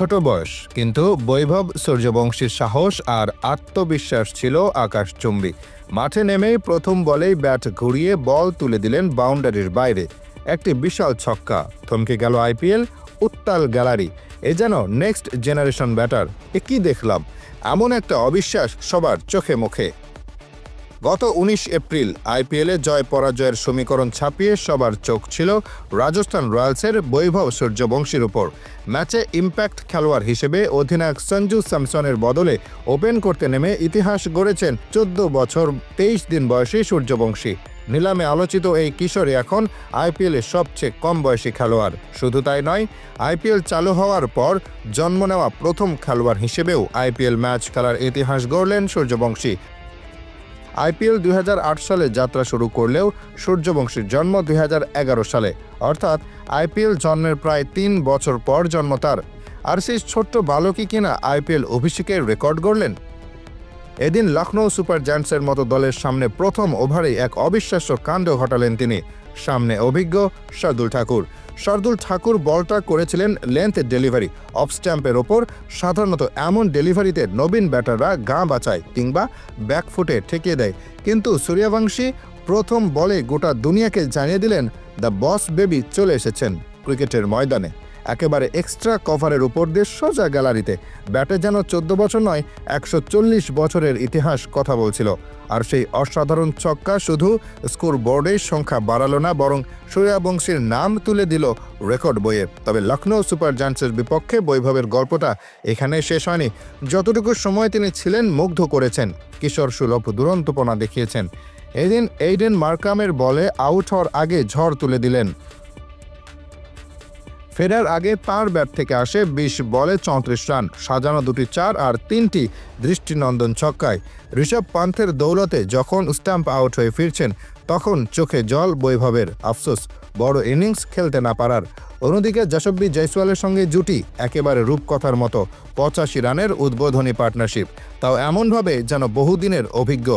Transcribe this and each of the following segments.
ছোট বয়স, কিন্তু বৈভব সূর্যবংশীর সাহস আর আত্মবিশ্বাস ছিল আকাশচুম্বী। মাঠে নেমেই প্রথম বলেই ব্যাট ঘুরিয়ে বল তুলে দিলেন বাউন্ডারির বাইরে। একটি বিশাল ছক্কা, থমকে গেল আইপিএল। উত্তাল গ্যালারি, এ যেন নেক্সট জেনারেশন ব্যাটার। এ কি দেখলাম! এমন একটা অবিশ্বাস সবার চোখে মুখে। গত ১৯ এপ্রিল আইপিএলে জয় পরাজয়ের সমীকরণ ছাপিয়ে সবার চোখ ছিল রাজস্থান রয়্যালসের বৈভব সূর্যবংশীর উপর। ম্যাচে ইম্প্যাক্ট খেলোয়াড় হিসেবে অধিনায়ক সঞ্জু স্যামসনের বদলে ওপেন করতে নেমে ইতিহাস গড়েছেন ১৪ বছর ২৩ দিন বয়সী সূর্যবংশী। নিলামে আলোচিত এই কিশোরী এখন আইপিএলের সবচেয়ে কম বয়সী খেলোয়াড়। শুধু তাই নয়, আইপিএল চালু হওয়ার পর জন্ম নেওয়া প্রথম খেলোয়াড় হিসেবেও আইপিএল ম্যাচ খেলার ইতিহাস গড়লেন সূর্যবংশী। আইপিএল ২০০৮ সালে যাত্রা শুরু করলেও সূর্যবংশীর জন্ম ২০১১ সালে, অর্থাৎ আইপিএল জন্মের প্রায় ৩ বছর পর জন্ম তার। আর সেই ছোট্ট বালকই কিনা আইপিএল অভিষেকের রেকর্ড গড়লেন। এদিন লখনৌ সুপার জায়ান্টসের মতো দলের সামনে প্রথম ওভারেই এক অবিশ্বাস্য কাণ্ড ঘটালেন তিনি। সামনে অভিজ্ঞ শার্দুল ঠাকুর বলটা করেছিলেন লেন্থ ডেলিভারি, অফ স্ট্যাম্পের ওপর। সাধারণত এমন ডেলিভারিতে নবীন ব্যাটাররা গা বাঁচায় কিংবা ব্যাকফুটে ঠেকিয়ে দেয়, কিন্তু সূর্যবংশী প্রথম বলে গোটা দুনিয়াকে জানিয়ে দিলেন দ্য বস বেবি চলে এসেছেন ক্রিকেটের ময়দানে। একেবারে এক্সট্রা কভারের উপর দিয়ে সোজা গ্যালারিতে। ব্যাটে যেন ১৪ বছর নয়, ১৪০ বছরের ইতিহাস কথা বলছিল। আর সেই অসাধারণ ছক্কা শুধু স্কোর বোর্ডের সংখ্যা বাড়ালো না, বরং সূর্যবংশীর নাম তুলে দিল রেকর্ড বইয়ে। তবে লখনৌ সুপার জায়ান্টসের বিপক্ষে বৈভবের গল্পটা এখানে শেষ হয়নি। যতটুকু সময় তিনি ছিলেন মুগ্ধ করেছেন, কিশোর সুলভ দুরন্তপনা দেখিয়েছেন। এদিন এইডেন মার্কামের বলে আউট হওয়ার আগে ঝড় তুলে দিলেন। ফেরার আগে তাঁর ব্যাট থেকে আসে ২০ বলে ৩৪ রান, সাজানো ২টি ৪ আর ৩টি দৃষ্টিনন্দন ছক্কায়। ঋষভ পান্থের দৌলতে যখন স্ট্যাম্প আউট হয়ে ফিরছেন, তখন চোখে জল বৈভবের। আফসোস বড় ইনিংস খেলতে না পারার। অন্যদিকে যশস্বী জয়সওয়ালের সঙ্গে জুটি একেবারে রূপকথার মতো, ৮৫ রানের উদ্বোধনী পার্টনারশিপ, তাও এমনভাবে যেন বহুদিনের অভিজ্ঞ।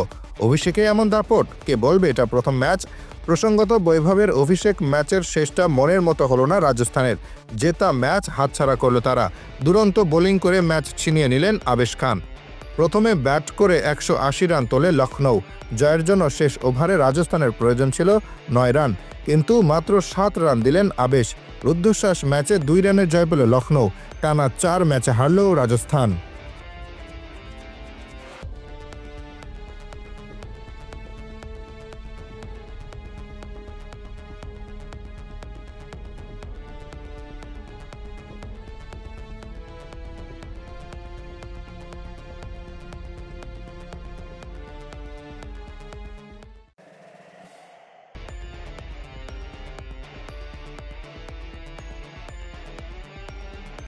অভিষেকে এমন দাপট, কে বলবে এটা প্রথম ম্যাচ? প্রসঙ্গত, বৈভবের অভিষেক ম্যাচের শেষটা মনের মতো হলো না রাজস্থানের। জেতা ম্যাচ হাতছাড়া করল তারা। দুরন্ত বোলিং করে ম্যাচ ছিনিয়ে নিলেন আবেশ খান। প্রথমে ব্যাট করে ১৮০ রান তোলে লখনৌ। জয়ের জন্য শেষ ওভারে রাজস্থানের প্রয়োজন ছিল ৯ রান, কিন্তু মাত্র ৭ রান দিলেন আবেশ। রুদ্ধশ্বাস ম্যাচে ২ রানের জয় পেল লখনৌ। টানা ৪ ম্যাচে হারল রাজস্থান।